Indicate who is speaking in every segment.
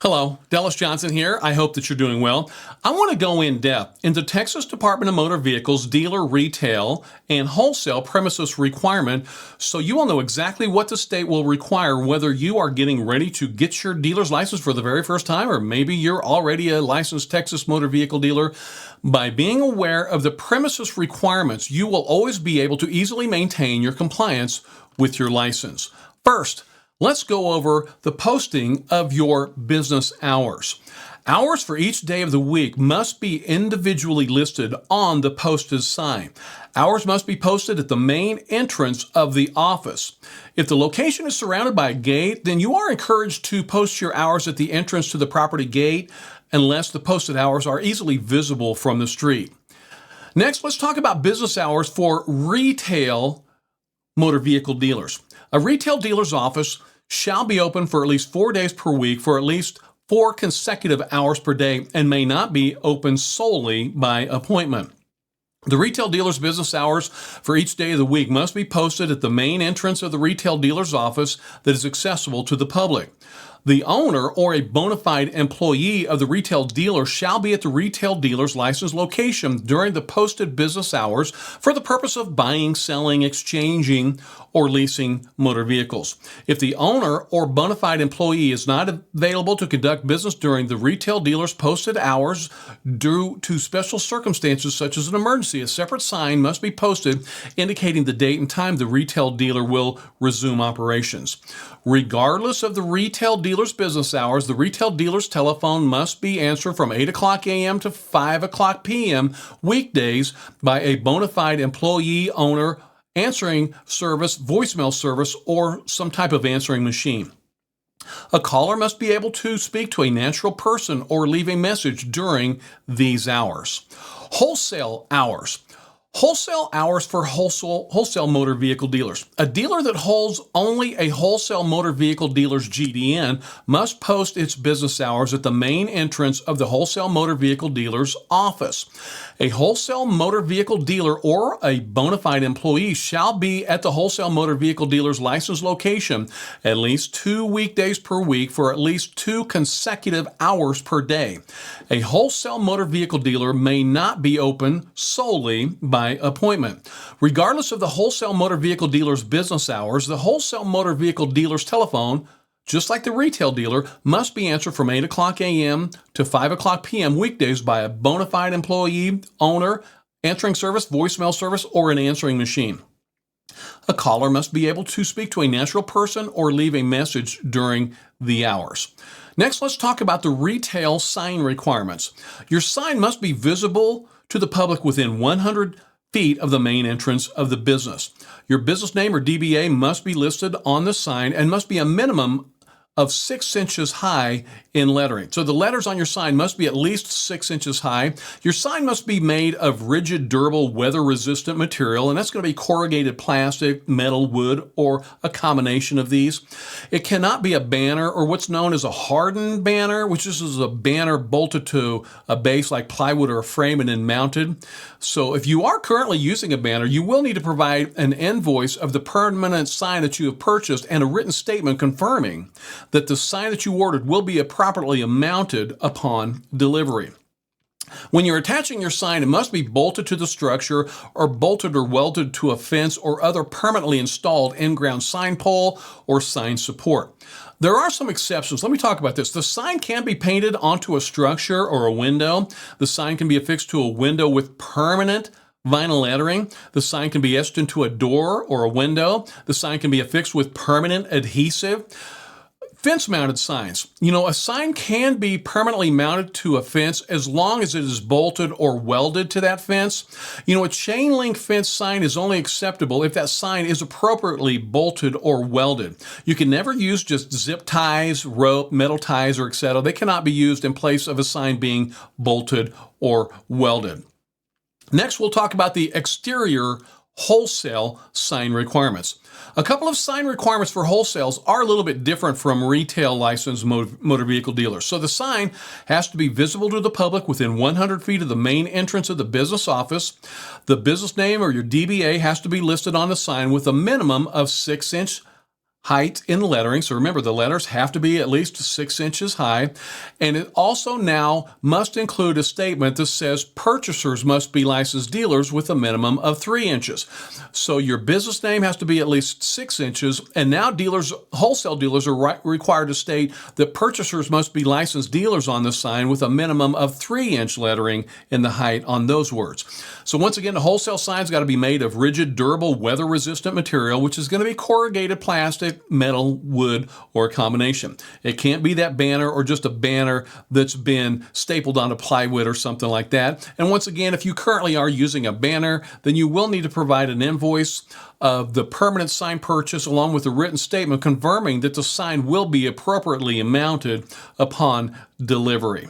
Speaker 1: Hello, Dallas Johnson here. I hope that you're doing well. I want to go in depth into Texas Department of Motor Vehicles dealer retail and wholesale premises requirement so you will know exactly what the state will require whether you are getting ready to get your dealer's license for the very first time or maybe you're already a licensed Texas motor vehicle dealer. By being aware of the premises requirements, you will always be able to easily maintain your compliance with your license. First, let's go over the posting of your business hours. Hours for each day of the week must be individually listed on the posted sign. Hours must be posted at the main entrance of the office. If the location is surrounded by a gate, then you are encouraged to post your hours at the entrance to the property gate unless the posted hours are easily visible from the street. Next, let's talk about business hours for retail motor vehicle dealers. A retail dealer's office shall be open for at least 4 days per week for at least 4 consecutive hours per day and may not be open solely by appointment. The retail dealer's business hours for each day of the week must be posted at the main entrance of the retail dealer's office that is accessible to the public. The owner or a bona fide employee of the retail dealer shall be at the retail dealer's licensed location during the posted business hours for the purpose of buying, selling, exchanging, or leasing motor vehicles. If the owner or bona fide employee is not available to conduct business during the retail dealer's posted hours due to special circumstances such as an emergency, a separate sign must be posted indicating the date and time the retail dealer will resume operations. Regardless of the retail dealer's business hours, the retail dealer's telephone must be answered from 8 o'clock a.m. to 5 o'clock p.m. weekdays by a bona fide employee, owner, answering service, voicemail service, or some type of answering machine. A caller must be able to speak to a natural person or leave a message during these hours. Wholesale hours. Wholesale hours for wholesale motor vehicle dealers. A dealer that holds only a wholesale motor vehicle dealer's GDN must post its business hours at the main entrance of the wholesale motor vehicle dealer's office. A wholesale motor vehicle dealer or a bona fide employee shall be at the wholesale motor vehicle dealer's licensed location at least 2 weekdays per week for at least 2 consecutive hours per day. A wholesale motor vehicle dealer may not be open solely by appointment. Regardless of the wholesale motor vehicle dealer's business hours, the wholesale motor vehicle dealer's telephone, just like the retail dealer, must be answered from 8 o'clock a.m. to 5 o'clock p.m. weekdays by a bona fide employee, owner, answering service, voicemail service, or an answering machine. A caller must be able to speak to a natural person or leave a message during the hours. Next, let's talk about the retail sign requirements. Your sign must be visible to the public within 100 feet of the main entrance of the business. Your business name or DBA must be listed on the sign and must be a minimum of 6 inches high in lettering. So the letters on your sign must be at least 6 inches high. Your sign must be made of rigid, durable, weather-resistant material, and that's going to be corrugated plastic, metal, wood, or a combination of these. It cannot be a banner or what's known as a hardened banner, which is a banner bolted to a base like plywood or a frame and then mounted. So if you are currently using a banner, you will need to provide an invoice of the permanent sign that you have purchased and a written statement confirming that the sign that you ordered will be properly mounted upon delivery. When you're attaching your sign, it must be bolted to the structure or bolted or welded to a fence or other permanently installed in-ground sign pole or sign support. There are some exceptions. Let me talk about this. The sign can be painted onto a structure or a window. The sign can be affixed to a window with permanent vinyl lettering. The sign can be etched into a door or a window. The sign can be affixed with permanent adhesive. Fence-mounted signs. A sign can be permanently mounted to a fence as long as it is bolted or welded to that fence. A chain link fence sign is only acceptable if that sign is appropriately bolted or welded. You can never use just zip ties, rope, metal ties, or etc. They cannot be used in place of a sign being bolted or welded. Next, we'll talk about the exterior wholesale sign requirements. A couple of sign requirements for wholesales are a little bit different from retail licensed motor vehicle dealers. So the sign has to be visible to the public within 100 feet of the main entrance of the business office. The business name or your DBA has to be listed on the sign with a minimum of 6 inch height in lettering. So remember, the letters have to be at least 6 inches high. And it also now must include a statement that says purchasers must be licensed dealers with a minimum of 3 inches. So your business name has to be at least 6 inches. And now wholesale dealers are required to state that purchasers must be licensed dealers on the sign with a minimum of 3-inch lettering in the height on those words. So once again, the wholesale sign's got to be made of rigid, durable, weather-resistant material, which is going to be corrugated plastic, metal, wood, or a combination. It can't be that banner or just a banner that's been stapled onto plywood or something like that. And once again, if you currently are using a banner, then you will need to provide an invoice of the permanent sign purchase along with a written statement confirming that the sign will be appropriately mounted upon delivery.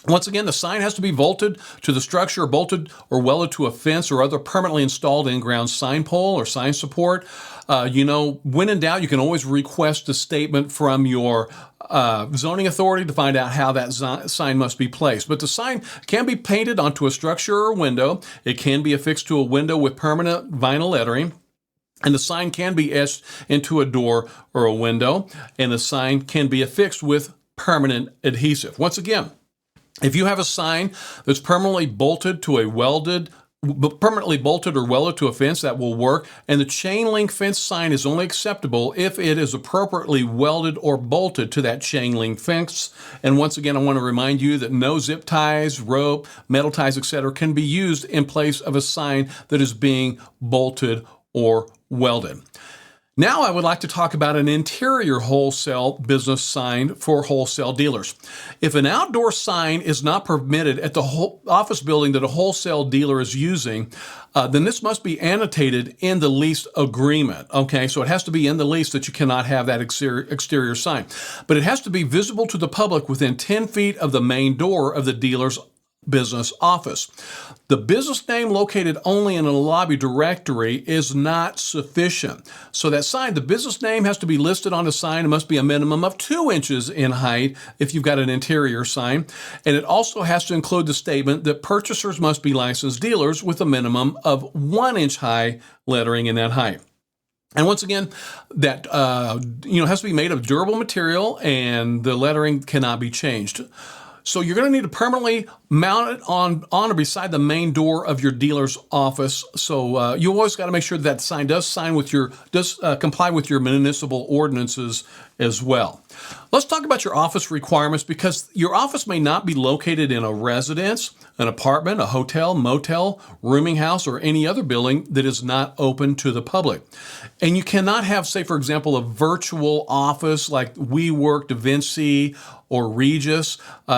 Speaker 1: Once again, the sign has to be bolted to the structure, bolted or welded to a fence or other permanently installed in-ground sign pole or sign support. When in doubt, you can always request a statement from your zoning authority to find out how that sign must be placed. But the sign can be painted onto a structure or window. It can be affixed to a window with permanent vinyl lettering. And the sign can be etched into a door or a window. And the sign can be affixed with permanent adhesive. Once again, if you have a sign that's permanently bolted or welded to a fence, that will work. And the chain link fence sign is only acceptable if it is appropriately welded or bolted to that chain link fence. And once again, I want to remind you that no zip ties, rope, metal ties, etc. can be used in place of a sign that is being bolted or welded. Now I would like to talk about an interior wholesale business sign for wholesale dealers. If an outdoor sign is not permitted at the office building that a wholesale dealer is using, then this must be annotated in the lease agreement. Okay, so it has to be in the lease that you cannot have that exterior sign. But it has to be visible to the public within 10 feet of the main door of the dealer's business office. The business name located only in a lobby directory is not sufficient. So that sign, the business name has to be listed on the sign. It must be a minimum of 2 inches in height if you've got an interior sign. And it also has to include the statement that purchasers must be licensed dealers with a minimum of 1 inch high lettering in that height. And once again, that has to be made of durable material and the lettering cannot be changed. So you're going to need to permanently mount it on or beside the main door of your dealer's office. So you always got to make sure that sign does comply with your municipal ordinances as well. Let's talk about your office requirements, because your office may not be located in a residence, an apartment, a hotel, motel, rooming house, or any other building that is not open to the public. And you cannot have, say, for example, a virtual office like WeWork, DaVinci, or Regis.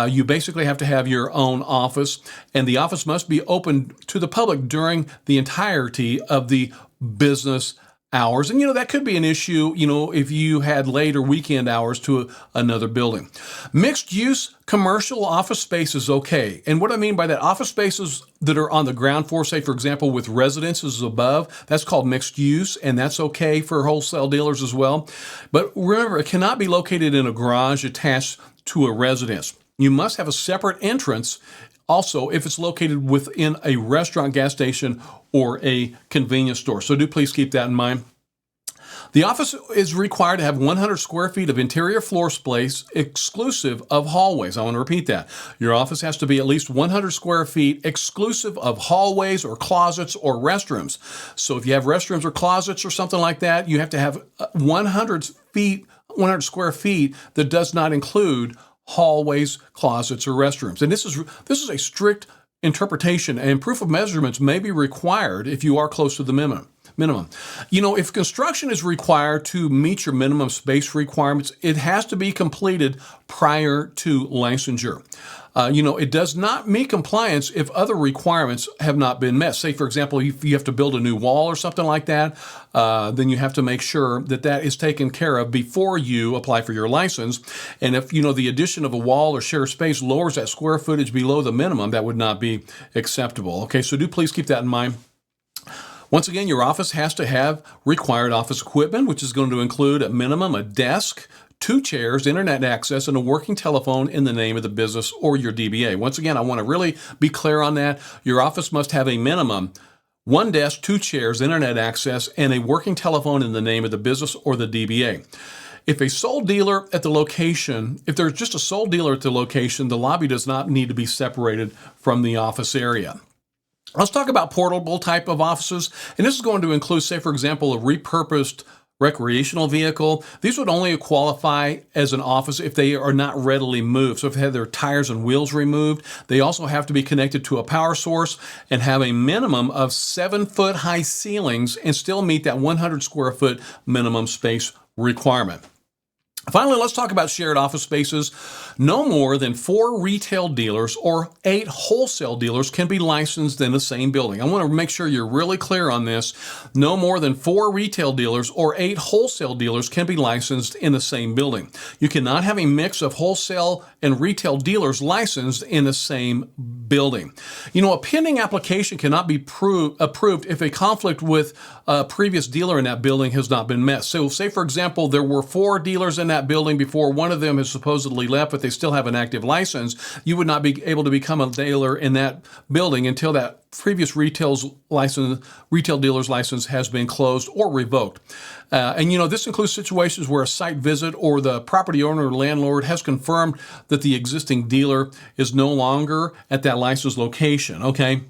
Speaker 1: You basically have to have your own office, and the office must be open to the public during the entirety of the business hours. And, that could be an issue, if you had late or weekend hours to another building. Mixed use commercial office space is okay. And what I mean by that, office spaces that are on the ground floor, say, for example, with residences above, that's called mixed use, and that's okay for wholesale dealers as well. But remember, it cannot be located in a garage attached to a residence. You must have a separate entrance also if it's located within a restaurant, gas station, or a convenience store. So do please keep that in mind. The office is required to have 100 square feet of interior floor space exclusive of hallways. I want to repeat that. Your office has to be at least 100 square feet exclusive of hallways or closets or restrooms. So if you have restrooms or closets or something like that, you have to have 100 square feet that does not include hallways, closets, or restrooms. And this is a strict interpretation, and proof of measurements may be required if you are close to the minimum. If construction is required to meet your minimum space requirements, it has to be completed prior to licensure. It does not meet compliance if other requirements have not been met. Say, for example, if you have to build a new wall or something like that, then you have to make sure that that is taken care of before you apply for your license. And if, the addition of a wall or shared space lowers that square footage below the minimum, that would not be acceptable. Okay, so do please keep that in mind. Once again, your office has to have required office equipment, which is going to include at minimum a desk, 2 chairs, internet access, and a working telephone in the name of the business or your DBA. Once again, I want to really be clear on that. Your office must have a minimum one desk, 2 chairs, internet access, and a working telephone in the name of the business or the DBA. If a sole dealer at the location, if there's just a sole dealer at the location, the lobby does not need to be separated from the office area. Let's talk about portable type of offices, and this is going to include, say, for example, a repurposed recreational vehicle. These would only qualify as an office if they are not readily moved. So if they have their tires and wheels removed, they also have to be connected to a power source and have a minimum of 7-foot high ceilings and still meet that 100 square foot minimum space requirement. Finally, let's talk about shared office spaces. No more than 4 retail dealers or 8 wholesale dealers can be licensed in the same building. I want to make sure you're really clear on this. No more than 4 retail dealers or 8 wholesale dealers can be licensed in the same building. You cannot have a mix of wholesale and retail dealers licensed in the same building. A pending application cannot be approved if a conflict with a previous dealer in that building has not been met. So say, for example, there were 4 dealers in that building before one of them has supposedly left, but they still have an active license. You would not be able to become a dealer in that building until that previous retail dealer's license has been closed or revoked. This includes situations where a site visit or the property owner or landlord has confirmed that the existing dealer is no longer at that licensed location, okay?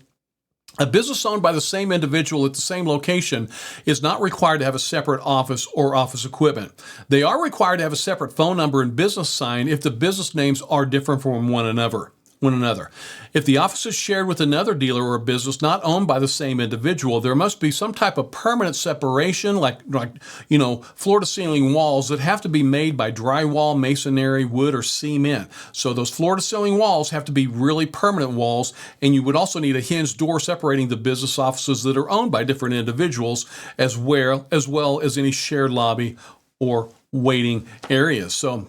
Speaker 1: A business owned by the same individual at the same location is not required to have a separate office or office equipment. They are required to have a separate phone number and business sign if the business names are different from one another. If the office is shared with another dealer or a business not owned by the same individual, there must be some type of permanent separation, like floor to ceiling walls that have to be made by drywall, masonry, wood, or cement. So those floor to ceiling walls have to be really permanent walls, and you would also need a hinged door separating the business offices that are owned by different individuals, as well as any shared lobby or waiting areas. So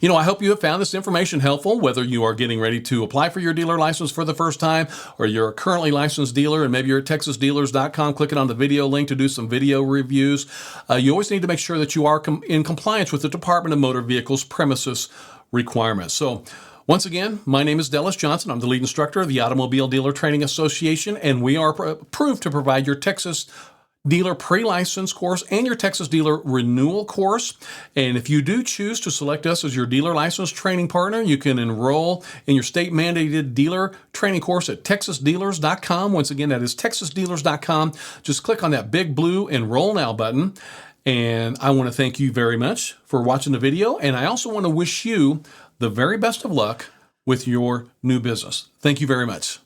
Speaker 1: I hope you have found this information helpful, whether you are getting ready to apply for your dealer license for the first time, or you're a currently licensed dealer and maybe you're at texasdealers.com clicking on the video link to do some video reviews. You always need to make sure that you are in compliance with the Department of Motor Vehicles premises requirements. So once again, my name is Dallas Johnson. I'm the lead instructor of the Automobile Dealer Training Association, and we are approved to provide your Texas Dealer Pre-License course and your Texas Dealer Renewal course. And if you do choose to select us as your dealer license training partner, you can enroll in your state-mandated dealer training course at texasdealers.com. Once again, that is texasdealers.com. Just click on that big blue Enroll Now button. And I want to thank you very much for watching the video. And I also want to wish you the very best of luck with your new business. Thank you very much.